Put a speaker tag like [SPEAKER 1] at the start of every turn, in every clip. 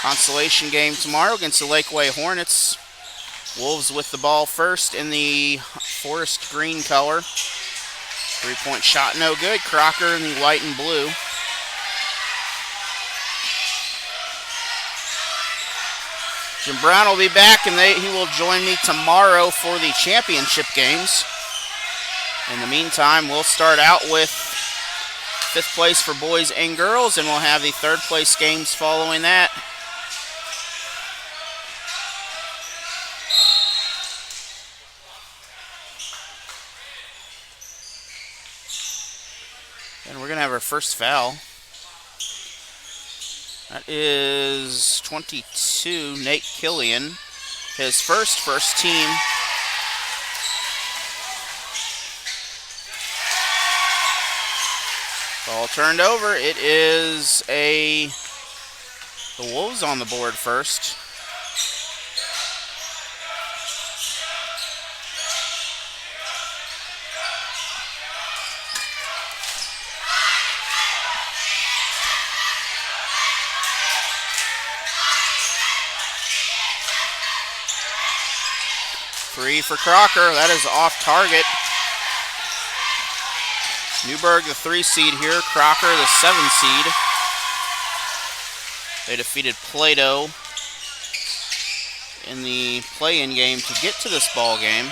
[SPEAKER 1] Consolation game tomorrow against the Lakeway Hornets. Wolves with the ball first in the forest green color. 3-point shot, no good. Crocker in the white and blue. Jim Brown will be back, and he will join me tomorrow for the championship games. In the meantime, we'll start out with 5th place for boys and girls, and we'll have the 3rd place games following that. And we're going to have our first foul. That is 22, Nate Killian. His first team. Ball turned over. It is the Wolves on the board first. Three for Crocker. That is off target. Newburg, the 3 seed here. Crocker, the 7 seed. They defeated Plato in the play-in game to get to this ball game.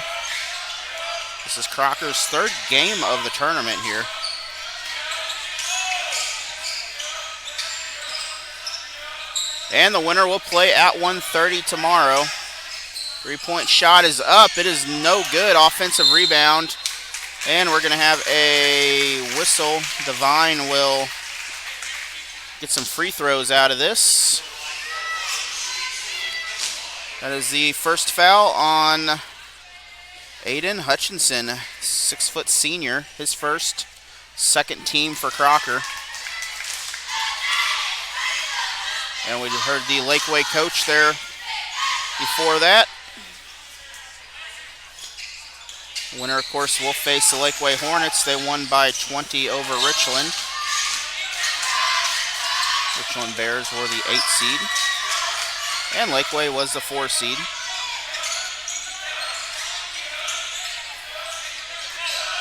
[SPEAKER 1] This is Crocker's 3rd game of the tournament here. And the winner will play at 1:30 tomorrow. 3-point shot is up. It is no good. Offensive rebound. And we're going to have a whistle. Devine will get some free throws out of this. That is the first foul on Aiden Hutchinson, 6-foot senior. His first, 2nd team for Crocker. And we heard the Lakeway coach there before that. Winner, of course, will face the Lakeway Hornets. They won by 20 over Richland. Richland Bears were the 8 seed. And Lakeway was the 4 seed.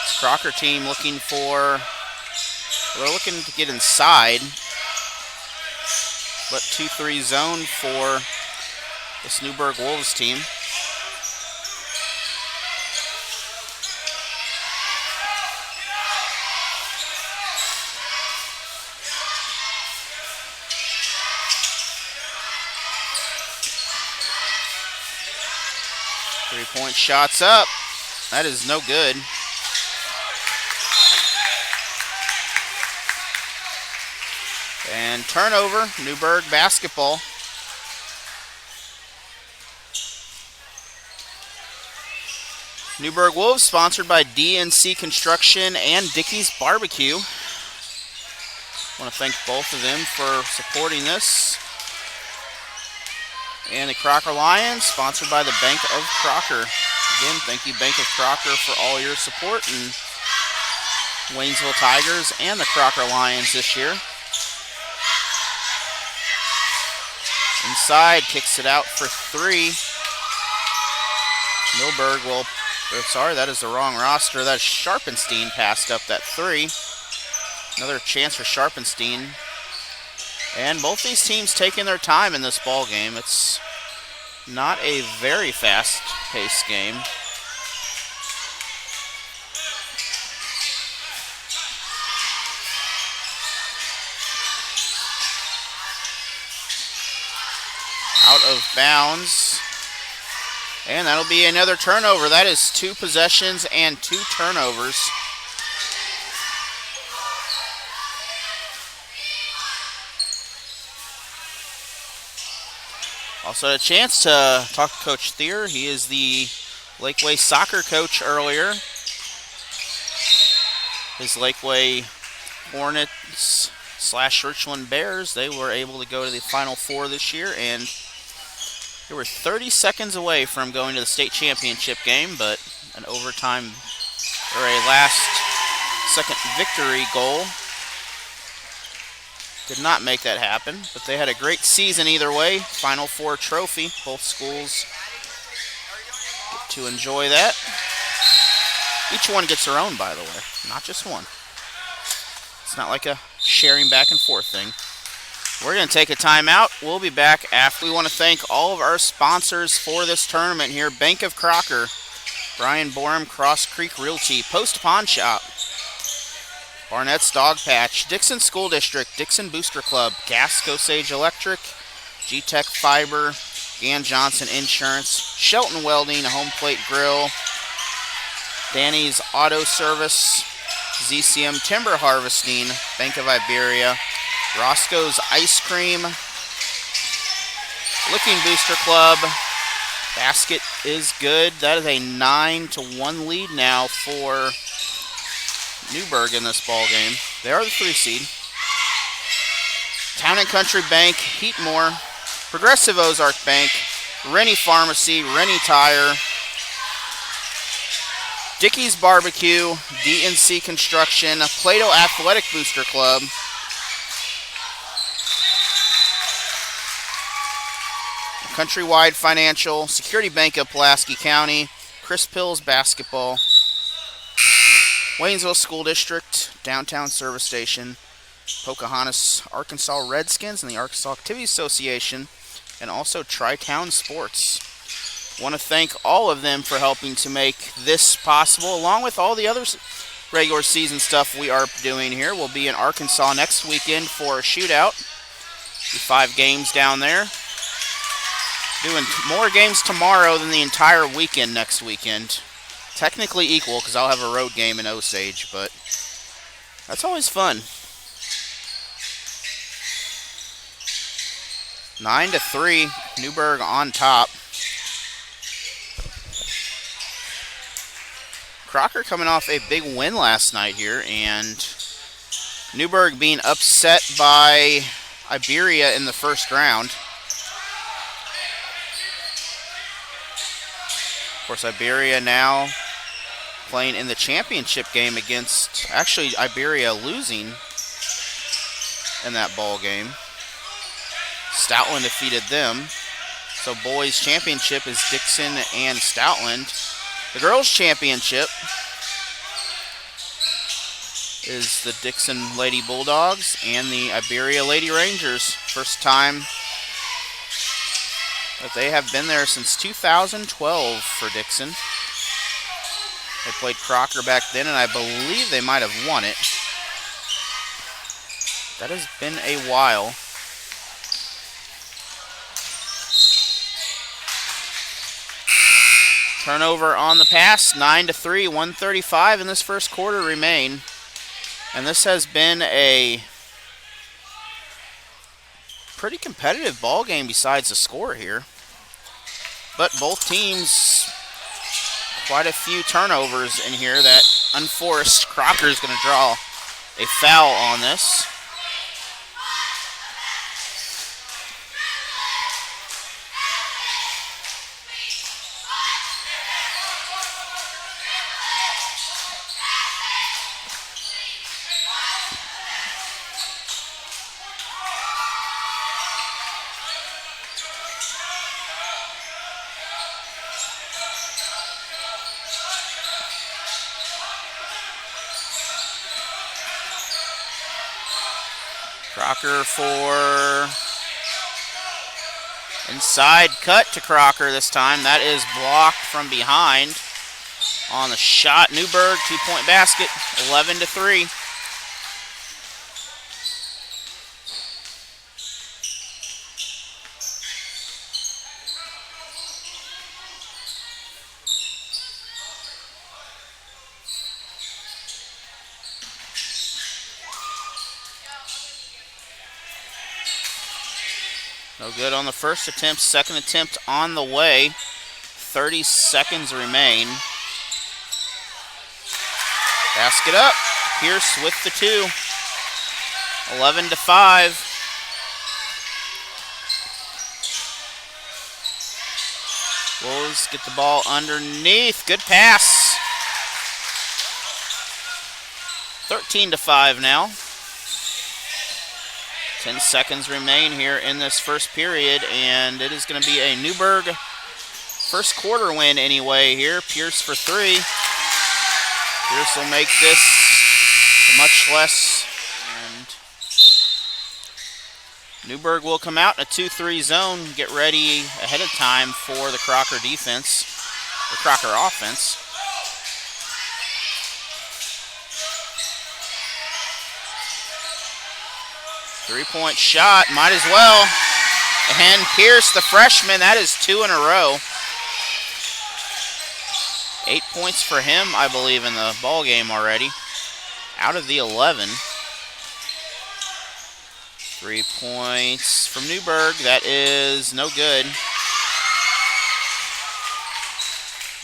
[SPEAKER 1] This Crocker team looking to get inside. But 2-3 zone for this Newburg Wolves team. Three-point shots up. That is no good. And turnover, Newburg basketball. Newburg Wolves sponsored by DNC Construction and Dickey's Barbecue. I want to thank both of them for supporting this. And the Crocker Lions, sponsored by the Bank of Crocker. Again, thank you, Bank of Crocker, for all your support in Waynesville Tigers and the Crocker Lions this year. Inside, kicks it out for 3. Newburg will, that is the wrong roster. That's Sharpenstein passed up that 3. Another chance for Sharpenstein. And both these teams taking their time in this ball game. It's not a very fast-paced game. Out of bounds. And that'll be another turnover. That is 2 possessions and 2 turnovers. Also had a chance to talk to Coach Thier. He is the Lakeway soccer coach earlier. His Lakeway Hornets / Richland Bears, they were able to go to the Final Four this year, and they were 30 seconds away from going to the state championship game, but an overtime or a last-second victory goal did not make that happen, but they had a great season either way. Final Four trophy. Both schools get to enjoy that. Each one gets their own, by the way, not just one. It's not like a sharing back and forth thing. We're going to take a timeout. We'll be back after. We want to thank all of our sponsors for this tournament here. Bank of Crocker, Brian Borum, Cross Creek Realty, Post Pawn Shop, Barnett's Dog Patch, Dixon School District, Dixon Booster Club, Gas Osage Electric, G-Tech Fiber, Gann Johnson Insurance, Shelton Welding, Home Plate Grill, Danny's Auto Service, ZCM Timber Harvesting, Bank of Iberia, Roscoe's Ice Cream, Licking Booster Club. Basket is good. That is a 9-1 lead now for Newburg in this ball game. They are the 3 seed. Town and Country Bank, Heatmore, Progressive Ozark Bank, Rennie Pharmacy, Rennie Tire, Dickey's Barbecue, DNC Construction, Plato Athletic Booster Club, Countrywide Financial, Security Bank of Pulaski County, Chris Pills Basketball, Waynesville School District, Downtown Service Station, Pocahontas Arkansas Redskins and the Arkansas Activity Association, and also Tri-Town Sports. Want to thank all of them for helping to make this possible, along with all the other regular season stuff we are doing here. We'll be in Arkansas next weekend for a shootout. 5 games down there. Doing more games tomorrow than the entire weekend next weekend. Technically equal because I'll have a road game in Osage, but that's always fun. 9-3, Newburg on top. Crocker coming off a big win last night here, and Newburg being upset by Iberia in the first round. Of course, Iberia now playing in the championship game against, actually, Iberia losing in that ball game. Stoutland defeated them. So boys championship is Dixon and Stoutland. The girls championship is the Dixon Lady Bulldogs and the Iberia Lady Rangers. First time that they have been there since 2012 for Dixon. They played Crocker back then, and I believe they might have won it. That has been a while. Turnover on the pass, 9-3, 1:35 in this first quarter remain. And this has been a pretty competitive ball game besides the score here. But both teams, quite a few turnovers in here that unforced. Crocker is going to draw a foul on this. Crocker for inside cut to Crocker this time. That is blocked from behind on the shot. Newburg, 2-point basket, 11-3. No good on the first attempt. Second attempt on the way. 30 seconds remain. Basket up. Pierce with the 2. 11-5. Wolves get the ball underneath. Good pass. 13-5 now. 10 seconds remain here in this first period, and it is going to be a Newburg first quarter win anyway here. Pierce for 3. Pierce will make this much less. And Newburg will come out in a 2-3 zone, get ready ahead of time for the Crocker defense, the Crocker offense. Three-point shot, might as well. And Pierce, the freshman, that is 2 in a row. 8 points for him, I believe, in the ball game already. Out of the 11. 3 points from Newburg. That is no good.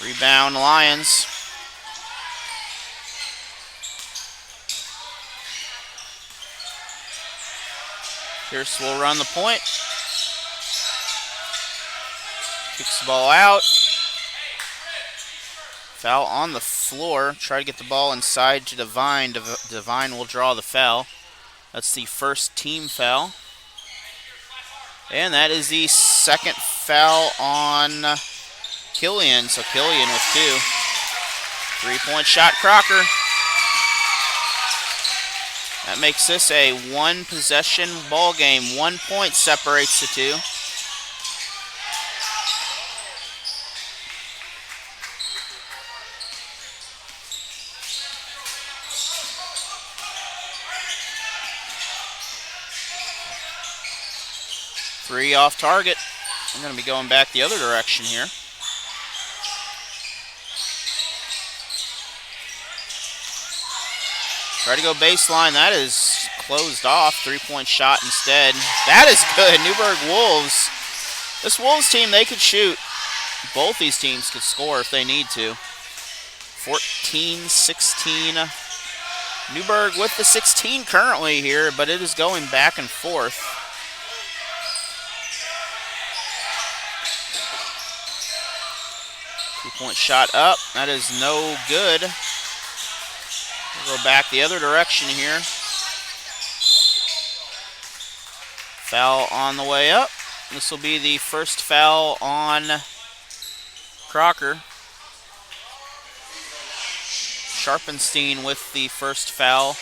[SPEAKER 1] Rebound Lions. Pierce will run the point. Kicks the ball out. Foul on the floor. Try to get the ball inside to Devine. Devine will draw the foul. That's the first team foul. And that is the second foul on Killian. So Killian with 2. 3-point shot, Crocker. That makes this a 1-possession ball game. 1 point separates the two. Three off target. I'm going to be going back the other direction here. Try to go baseline. That is closed off. 3-point shot instead. That is good. Newburg Wolves. This Wolves team, they could shoot. Both these teams could score if they need to. 14-16. Newburg with the 16 currently here, but it is going back and forth. Two-point shot up. That is no good. We'll go back the other direction here. Foul on the way up. This will be the first foul on Crocker. Sharpenstein with the first foul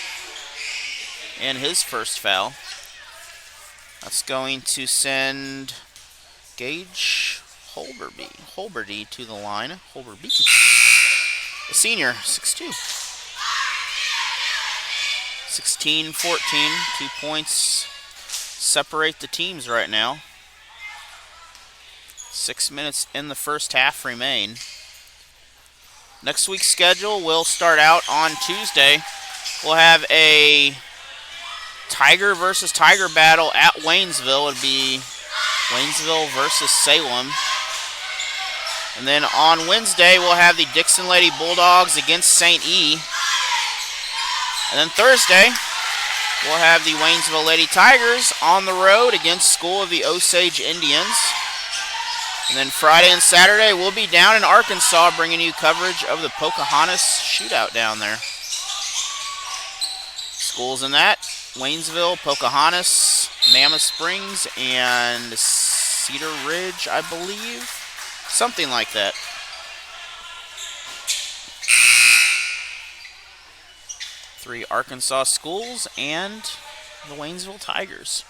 [SPEAKER 1] and his first foul. That's going to send Gage Holberby to the line. Holberby, a senior, 6'2". 16-14, 2 points separate the teams right now. 6 minutes in the first half remain. Next week's schedule will start out on Tuesday. We'll have a Tiger versus Tiger battle at Waynesville. It'll be Waynesville versus Salem. And then on Wednesday, we'll have the Dixon Lady Bulldogs against St. E. And then Thursday, we'll have the Waynesville Lady Tigers on the road against School of the Osage Indians. And then Friday and Saturday, we'll be down in Arkansas bringing you coverage of the Pocahontas shootout down there. Schools in that, Waynesville, Pocahontas, Mammoth Springs, and Cedar Ridge, I believe. Something like that. Three Arkansas schools and the Waynesville Tigers.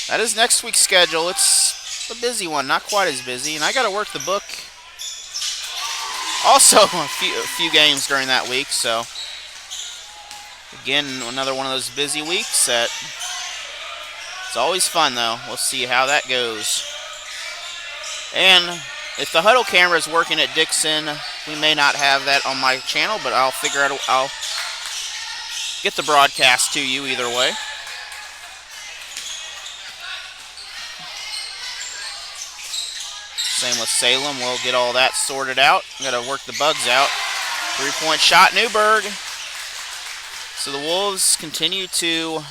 [SPEAKER 1] That is next week's schedule. It's a busy one, not quite as busy, and I got to work the book. Also, a few games during that week, so again, another one of those busy weeks. It's always fun, though. We'll see how that goes. And if the huddle camera is working at Dixon, we may not have that on my channel, but I'll figure out. I'll get the broadcast to you either way. Same with Salem. We'll get all that sorted out. Got to work the bugs out. 3-point shot, Newburg. So the Wolves continue to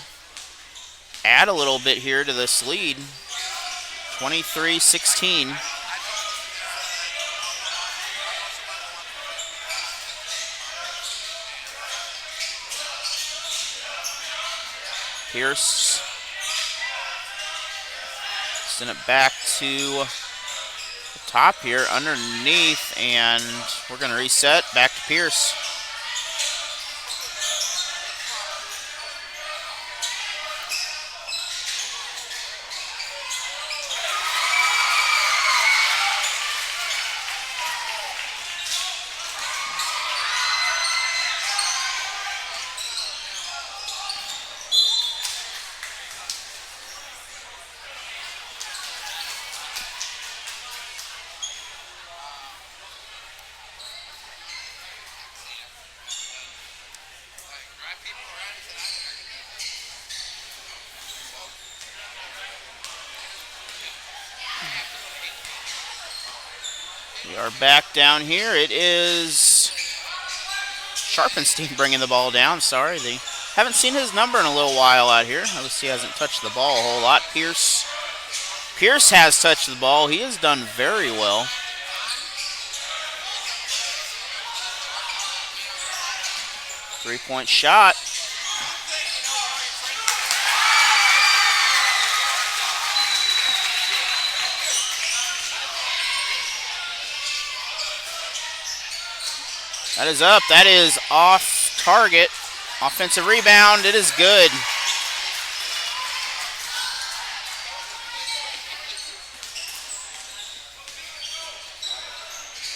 [SPEAKER 1] add a little bit here to this lead. 23-16. Pierce. Send it back to the top here underneath, and we're going to reset back to Pierce. We are back down here. It is Sharpenstein bringing the ball down. Sorry, they haven't seen his number in a little while out here. Obviously, he hasn't touched the ball a whole lot. Pierce has touched the ball. He has done very well. Three-point shot. That is up. That is off target. Offensive rebound. It is good.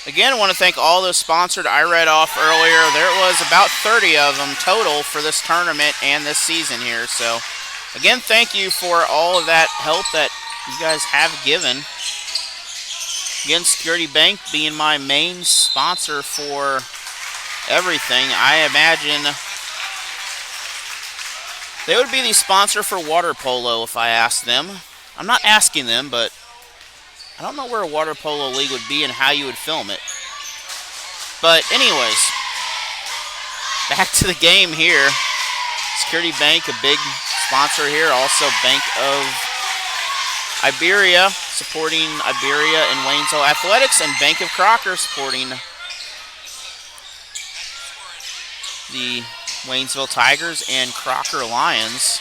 [SPEAKER 1] Again, I want to thank all those sponsored I read off earlier. There was about 30 of them total for this tournament and this season here. So, again, thank you for all of that help that you guys have given. Again, Security Bank being my main sponsor for everything. I imagine they would be the sponsor for water polo if I asked them. I'm not asking them, but I don't know where a water polo league would be and how you would film it. But anyways, back to the game here. Security Bank, a big sponsor here. Also Bank of Iberia, supporting Iberia and Waynesville Athletics, and Bank of Crocker supporting the Waynesville Tigers and Crocker Lions.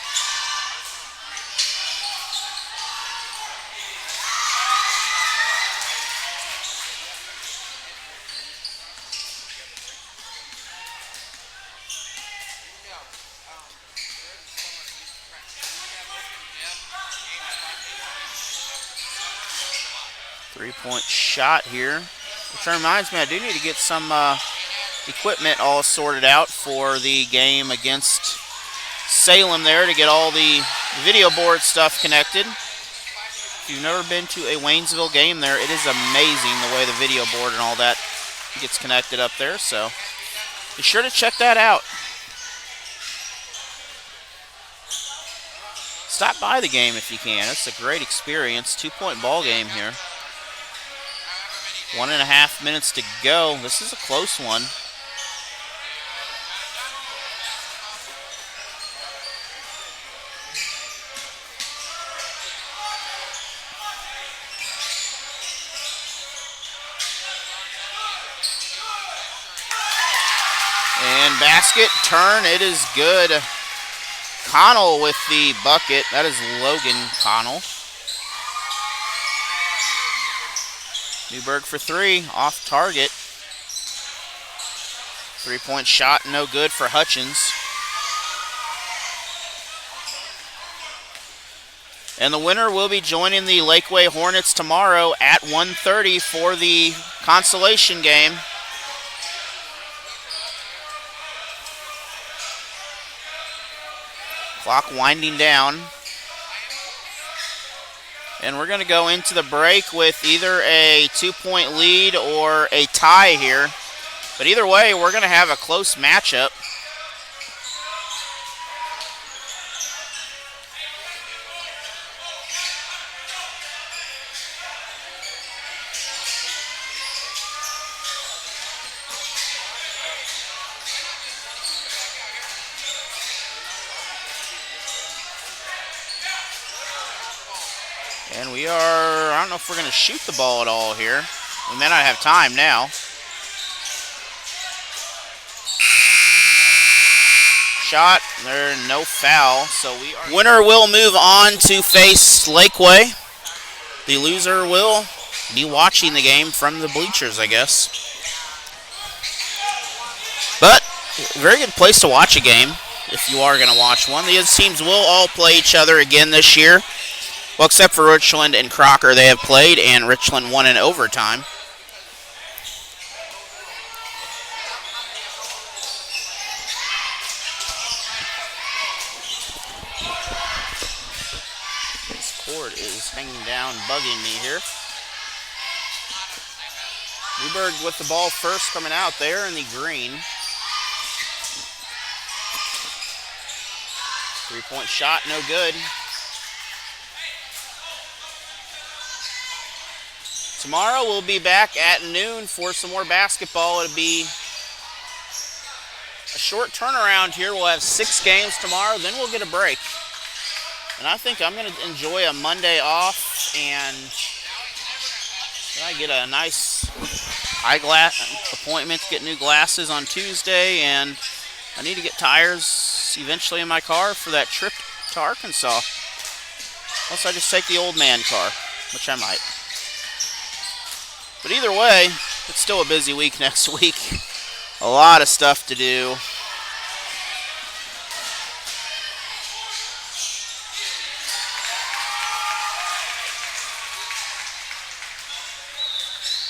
[SPEAKER 1] Three-point shot here, which reminds me I do need to get some equipment all sorted out for the game against Salem there to get all the video board stuff connected. If you've never been to a Waynesville game there, it is amazing the way the video board and all that gets connected up there, so be sure to check that out. Stop by the game if you can. It's a great experience. 2-point ball game here. 1.5 minutes to go. This is a close one. And basket, turn, it is good. Connell with the bucket. That is Logan Connell. Newburg for three, off target. Three-point shot, no good for Hutchins. And the winner will be joining the Lakeway Hornets tomorrow at 1:30 for the consolation game. Clock winding down. And we're going to go into the break with either a 2-point lead or a tie here. But either way, we're going to have a close matchup. And we are, I don't know if we're going to shoot the ball at all here. We may not have time now. shot. There, no foul. So winner will move on to face Lakeway. The loser will be watching the game from the bleachers, I guess. But very good place to watch a game if you are going to watch one. These teams will all play each other again this year. Well, except for Richland and Crocker, they have played, and Richland won in overtime. This cord is hanging down, bugging me here. Newburg with the ball first, coming out there in the green. 3-point shot, no good. Tomorrow we'll be back at noon for some more basketball. It'll be a short turnaround here. We'll have 6 games tomorrow, then we'll get a break. And I think I'm going to enjoy a Monday off, and then I get a nice eyeglass appointment to get new glasses on Tuesday, and I need to get tires eventually in my car for that trip to Arkansas. Unless I just take the old man car, which I might. But either way, it's still a busy week next week. A lot of stuff to do.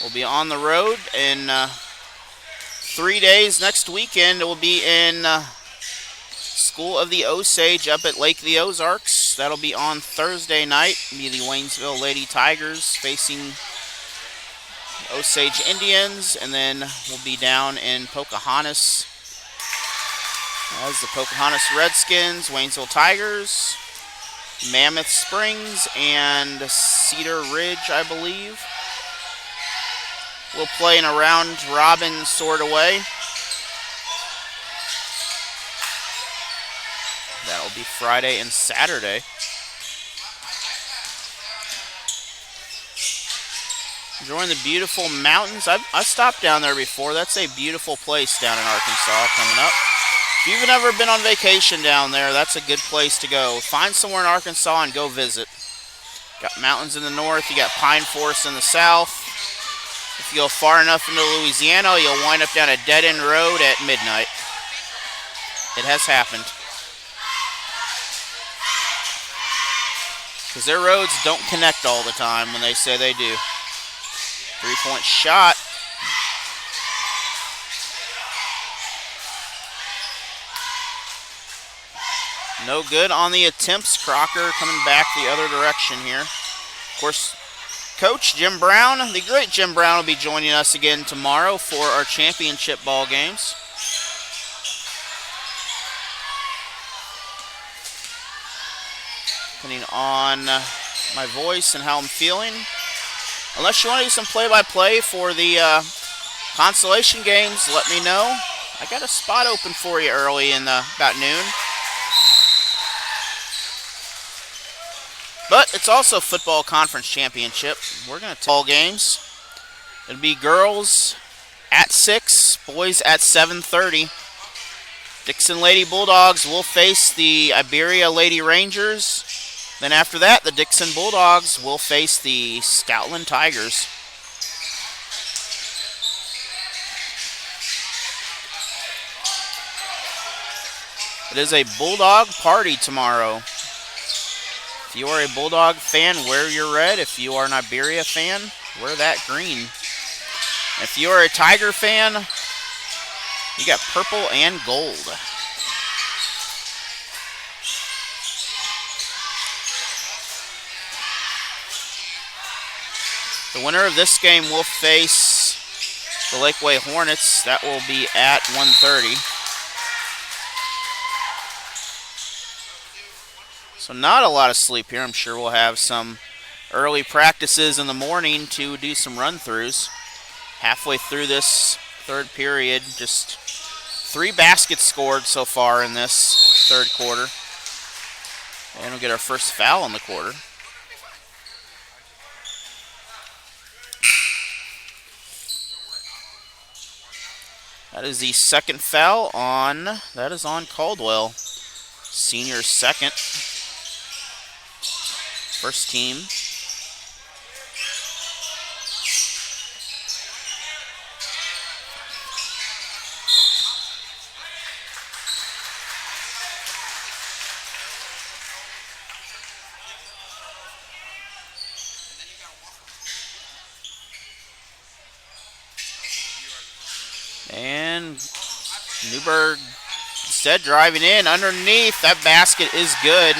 [SPEAKER 1] We'll be on the road in 3 days. Next weekend, we'll be in School of the Osage up at Lake of the Ozarks. That'll be on Thursday night. It'll be the Waynesville Lady Tigers facing Osage Indians, and then we'll be down in Pocahontas as the Pocahontas Redskins, Waynesville Tigers, Mammoth Springs, and Cedar Ridge, I believe. We'll play in a round-robin sort of way. That'll be Friday and Saturday. Enjoying the beautiful mountains. I've stopped down there before. That's a beautiful place down in Arkansas coming up. If you've never been on vacation down there, that's a good place to go. Find somewhere in Arkansas and go visit. Got mountains in the north. You got pine forests in the south. If you go far enough into Louisiana, you'll wind up down a dead-end road at midnight. It has happened. Because their roads don't connect all the time when they say they do. 3-point shot. No good on the attempts. Crocker coming back the other direction here. Of course, Coach Jim Brown, the great Jim Brown, will be joining us again tomorrow for our championship ball games. Depending on my voice and how I'm feeling. Unless you want to do some play-by-play for the consolation games, let me know. I got a spot open for you early in about noon. But it's also football conference championship. We're going to take all games. It'll be girls at 6, boys at 7:30. Dixon Lady Bulldogs will face the Iberia Lady Rangers. Then after that, the Dixon Bulldogs will face the Scoutland Tigers. It is a Bulldog party tomorrow. If you are a Bulldog fan, wear your red. If you are an Iberia fan, wear that green. If you are a Tiger fan, you got purple and gold. The winner of this game will face the Lakeway Hornets. That will be at 1:30. So not a lot of sleep here. I'm sure we'll have some early practices in the morning to do some run-throughs. Halfway through this third period, just 3 baskets scored so far in this third quarter. And we'll get our first foul in the quarter. That is the second foul on Caldwell. Senior second. First team. And Newburg instead driving in underneath. That basket is good.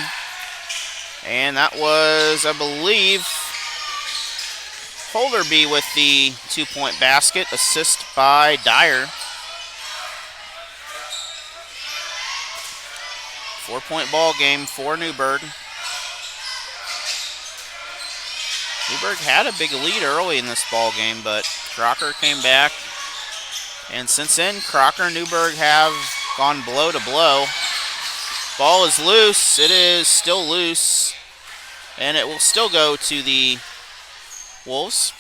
[SPEAKER 1] And that was, I believe, Holderby with the 2-point basket. Assist by Dyer. 4-point ball game for Newburg. Newburg had a big lead early in this ball game, but Crocker came back. And since then, Crocker and Newburg have gone blow to blow. Ball is loose. It is still loose. And it will still go to the Wolves.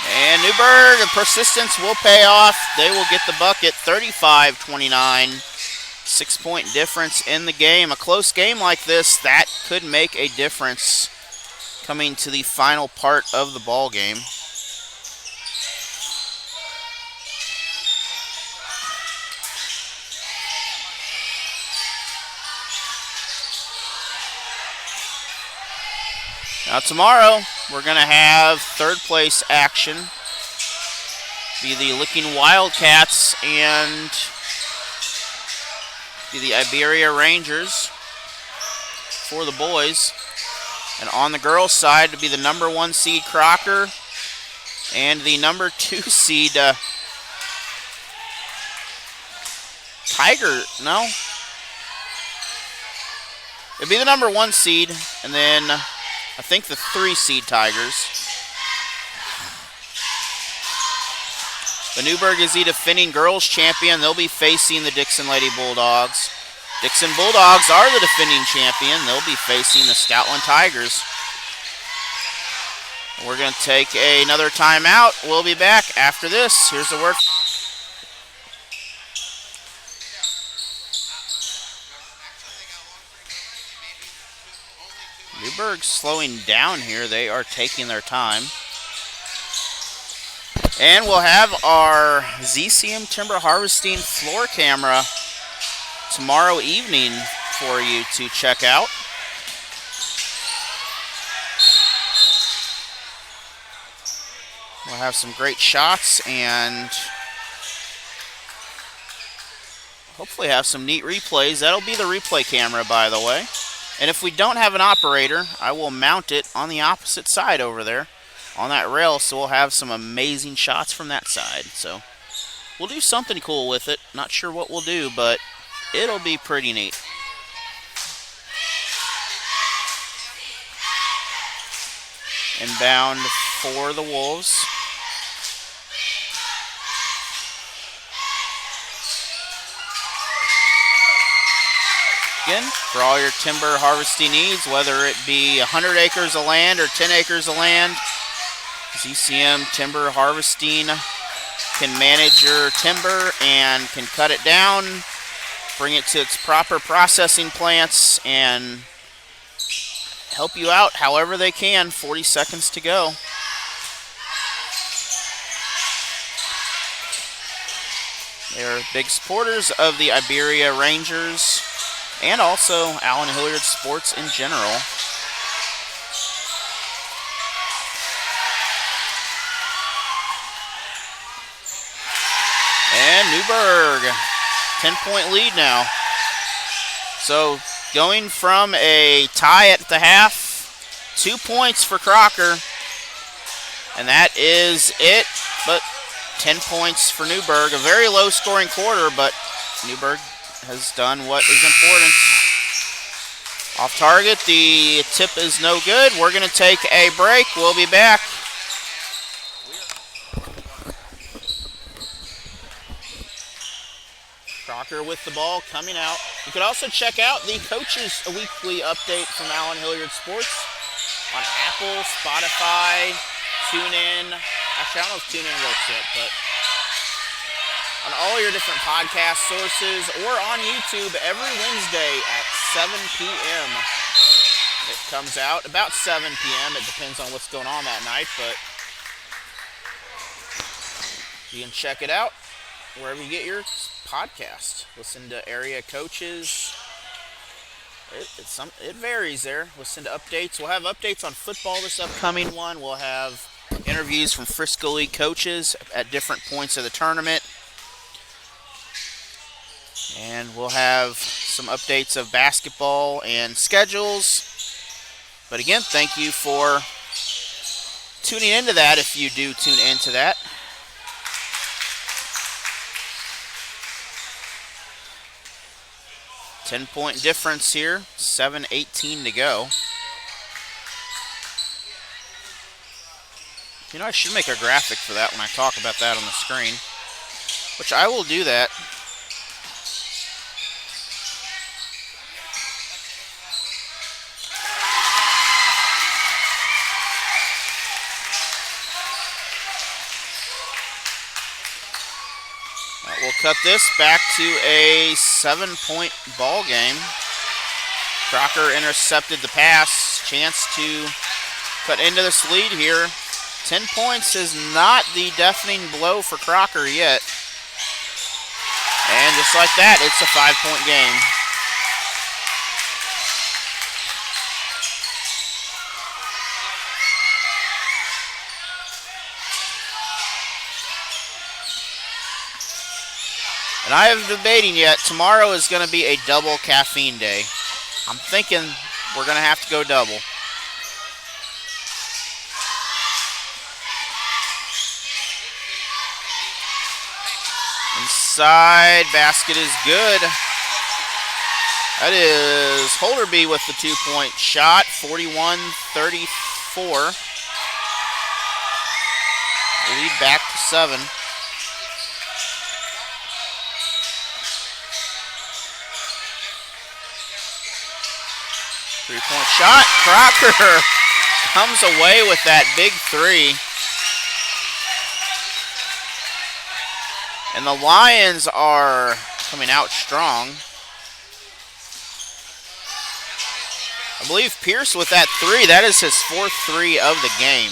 [SPEAKER 1] And Newburg, the persistence will pay off. They will get the bucket, 35-29. 6-point difference in the game. A close game like this, that could make a difference coming to the final part of the ball game. Now tomorrow, we're going to have third place action. Be the Licking Wildcats and be the Iberia Rangers for the boys. And on the girls' side, to be the number 1 seed Crocker and the number 2 seed Tiger. No. It'd be the number 1 seed and then I think the 3 seed Tigers. The Newburg is the defending girls champion. They'll be facing the Dixon Lady Bulldogs. Dixon Bulldogs are the defending champion. They'll be facing the Stoutland Tigers. We're going to take another timeout. We'll be back after this. Here's the word. Newburg slowing down here. They are taking their time. And we'll have our ZCM Timber Harvesting floor camera tomorrow evening for you to check out. We'll have some great shots and hopefully have some neat replays. That'll be the replay camera, by the way. And if we don't have an operator, I will mount it on the opposite side over there on that rail, so we'll have some amazing shots from that side. So we'll do something cool with it. Not sure what we'll do, but it'll be pretty neat. Inbound for the Wolves. Again, for all your timber harvesting needs, whether it be 100 acres of land or 10 acres of land, ZCM Timber Harvesting can manage your timber and can cut it down, bring it to its proper processing plants, and help you out however they can. 40 seconds to go. They are big supporters of the Iberia Rangers and also Allen Hilliard Sports in general. And Newburg, 10-point lead now. So going from a tie at the half, 2 points for Crocker, And that is it, but 10 points for Newburg. A very low-scoring quarter, but Newburg has done what is important. Off target, the tip is no good. We're going to take a break. We'll be back. Crocker with the ball coming out. You could also check out the Coaches Weekly update from Allen Hilliard Sports on Apple, Spotify, TuneIn. Actually, I don't know if TuneIn works yet, but on all your different podcast sources or on YouTube every Wednesday at 7 p.m. It comes out about 7 p.m. It depends on what's going on that night, but you can check it out wherever you get your podcast. Listen to area coaches. It varies there. Listen to updates. We'll have updates on football this upcoming one. We'll have interviews from Frisco League coaches at different points of the tournament. And we'll have some updates of basketball and schedules. But again, thank you for tuning into that if you do tune into that. $10-point difference here, 7:18 to go. You know, I should make a graphic for that when I talk about that on the screen, which I will do that. We'll cut this back to a 7-point ball game. Crocker intercepted the pass. Chance to cut into this lead here. 10 points is not the deafening blow for Crocker yet. And just like that, it's a 5-point game. And I have debating yet, tomorrow is going to be a double caffeine day. I'm thinking we're going to have to go double. Inside, basket is good. That is Holderby with the 2-point shot, 41-34. Lead back to 7. Three-point shot. Crocker comes away with that big 3. And the Lions are coming out strong. I believe Pierce with that 3. That is his 4th 3 of the game.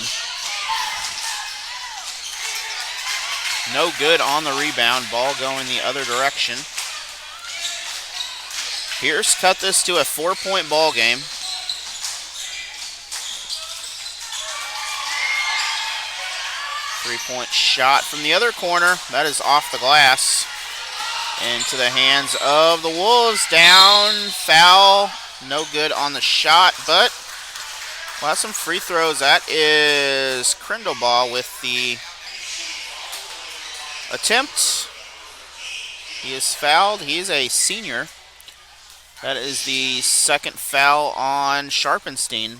[SPEAKER 1] No good on the rebound. Ball going the other direction. Pierce cut this to a 4-point ball game. Three-point shot from the other corner. That is off the glass. Into the hands of the Wolves. Down, foul. No good on the shot, but we'll have some free throws. That is Crindlebaugh with the attempt. He is fouled. He is a senior. That is the second foul on Sharpenstein.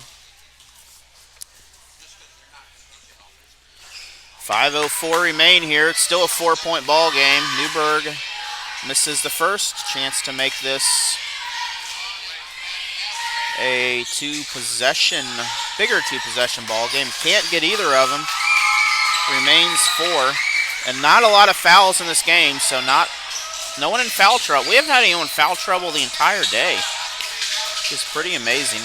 [SPEAKER 1] 5:04 remain here. It's still a 4-point ball game. Newburg misses the first. Chance to make this a bigger two-possession ball game. Can't get either of them. Remains 4. And not a lot of fouls in this game, so no one in foul trouble. We haven't had anyone in foul trouble the entire day, which is pretty amazing.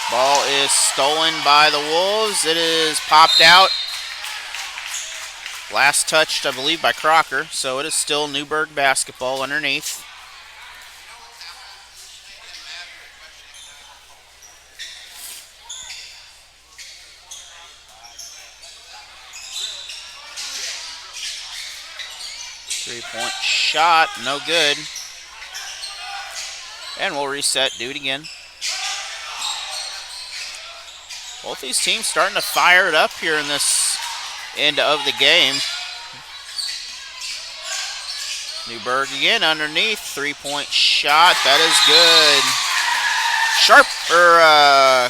[SPEAKER 1] Ball is stolen by the Wolves. It is popped out. Last touched, I believe, by Crocker, so it is still Newburg basketball underneath. Three-point shot, no good. And we'll reset, do it again. Both these teams starting to fire it up here in this end of the game. Newburg again underneath, three-point shot, that is good.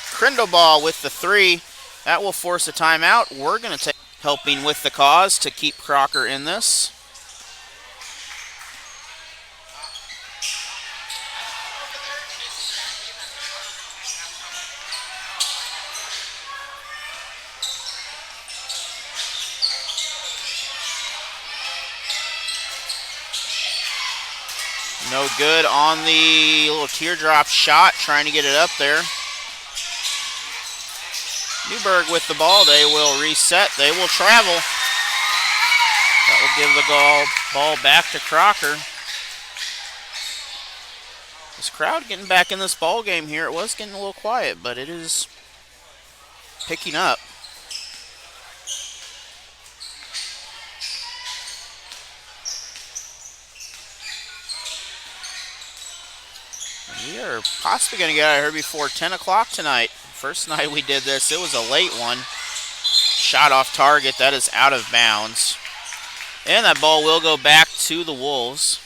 [SPEAKER 1] Crindleball with the three. That will force a timeout. We're going to take helping with the cause to keep Crocker in this. No good on the little teardrop shot, trying to get it up there. Newburg with the ball. They will reset. They will travel. That will give the ball back to Crocker. This crowd getting back in this ball game here. It was getting a little quiet, but it is picking up. We are possibly going to get out of here before 10 o'clock tonight. First night we did this, it was a late one. Shot off target, that is out of bounds. And that ball will go back to the Wolves.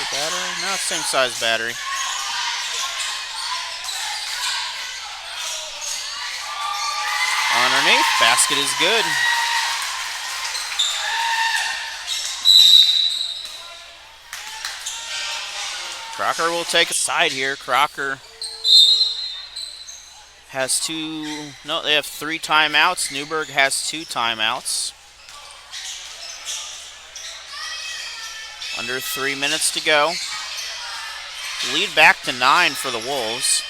[SPEAKER 1] Battery? No, same size battery. Underneath, basket is good. Crocker will take a side here. Crocker has they have 3 timeouts. Newburg has 2 timeouts. Under 3 minutes to go. Lead back to 9 for the Wolves.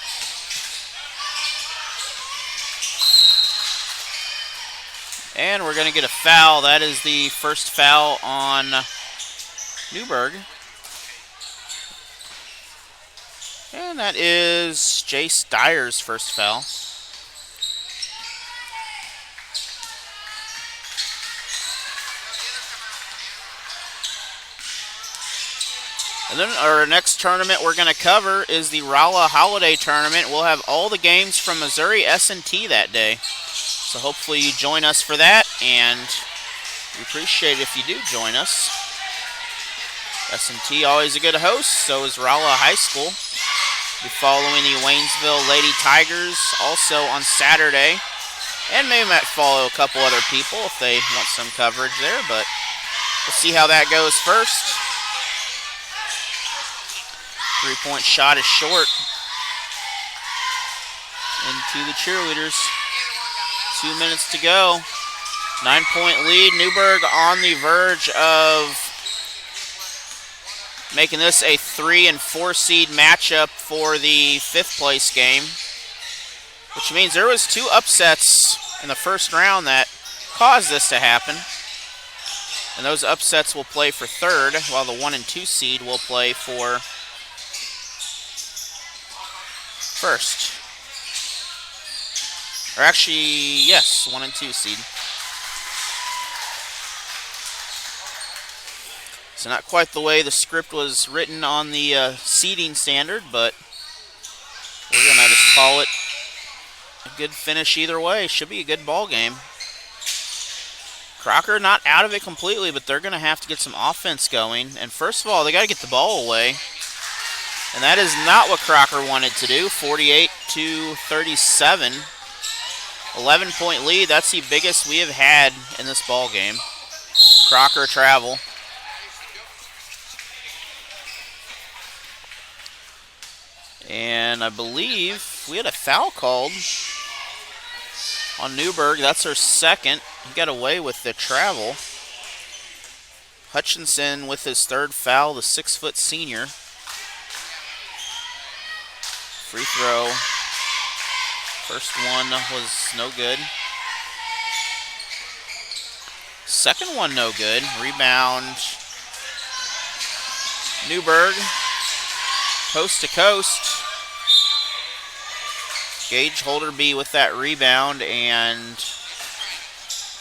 [SPEAKER 1] And we're going to get a foul. That is the first foul on Newburg. And that is Jace Dyer's first foul. And then our next tournament we're going to cover is the Rolla Holiday Tournament. We'll have all the games from Missouri S&T that day. So hopefully you join us for that, and we appreciate it if you do join us. S&T always a good host, so is Rolla High School. We'll be following the Waynesville Lady Tigers also on Saturday. And maybe might follow a couple other people if they want some coverage there, but we'll see how that goes first. Three-point shot is short. Into the cheerleaders. 2 minutes to go. 9-point lead. Newburg on the verge of making this a 3 and 4 seed matchup for the 5th place game. Which means there was 2 upsets in the first round that caused this to happen. And those upsets will play for 3rd, while the 1 and 2 seed will play for 1st. Or actually, yes, 1 and 2 seed. So not quite the way the script was written on the seeding standard, but we're going to just call it a good finish either way. Should be a good ball game. Crocker not out of it completely, but they're going to have to get some offense going. And first of all, they got to get the ball away. And that is not what Crocker wanted to do. 48-37. 11-point lead. That's the biggest we have had in this ball game. Crocker travel. And I believe we had a foul called on Newburg. That's our second. He got away with the travel. Hutchinson with his 3rd foul, the 6-foot senior. Free throw. First one was no good. Second one no good. Rebound. Newburg. Coast to coast. Gage Holderby with that rebound, and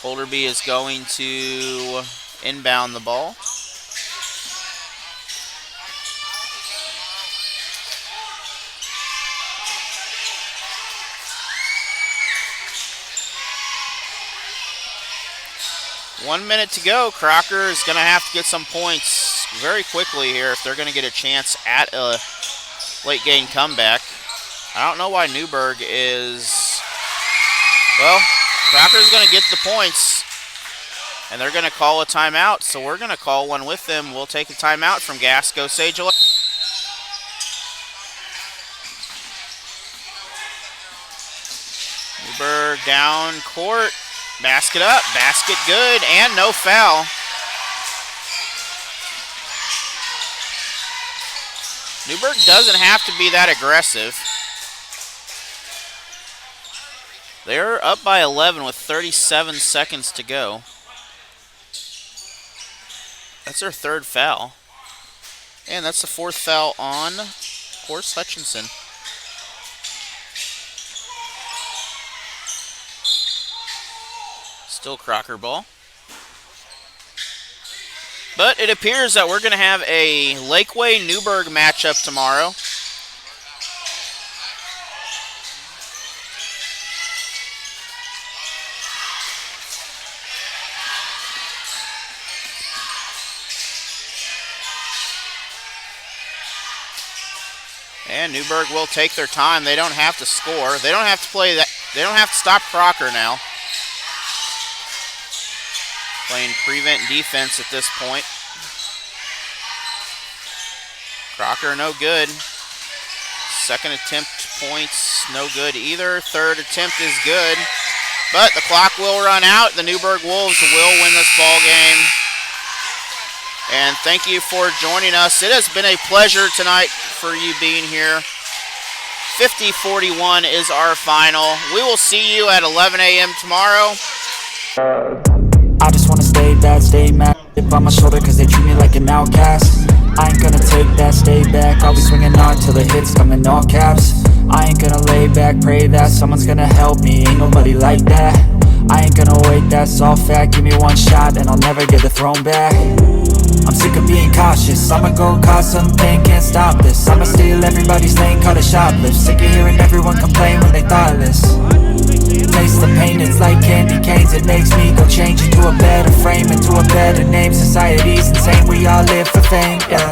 [SPEAKER 1] Holderby is going to inbound the ball. One minute to go. Crocker is going to have to get some points very quickly here if they're going to get a chance at a late game comeback. I don't know why Newburg is... Well, Crocker's going to get the points, and they're going to call a timeout, so we're going to call one with them. We'll take a timeout from Gasco Sage. Newburg down court. Basket up, basket good, and no foul. Newburg doesn't have to be that aggressive. They're up by 11 with 37 seconds to go. That's their third foul. And that's the fourth foul on Horst Hutchinson. Still Crocker ball. But it appears that we're going to have a Lakeway-Newburg matchup tomorrow. And Newburg will take their time. They don't have to score. They don't have to play that. They don't have to stop Crocker now. Playing prevent defense at this point. Crocker no good. Second attempt points no good either. Third attempt is good. But the clock will run out. The Newburg Wolves will win this ball game. And thank you for joining us. It has been a pleasure tonight for you being here. 50-41 is our final. We will see you at 11 a.m. tomorrow.
[SPEAKER 2] I just wanna stay bad, stay mad. Dip on my shoulder cause they treat me like an outcast. I ain't gonna take that, stay back. I'll be swinging hard till the hits come in all caps. I ain't gonna lay back, pray that someone's gonna help me. Ain't nobody like that. I ain't gonna wait, that's all fact. Give me one shot and I'll never get the throne back. I'm sick of being cautious. I'ma go cause something, can't stop this. I'ma steal everybody's lane, call it shoplift. Sick of hearing everyone complain when they thoughtless. Taste the pain, it's like candy canes. It makes me go change into a better frame, into a better name. Society's insane, we all live for fame, yeah.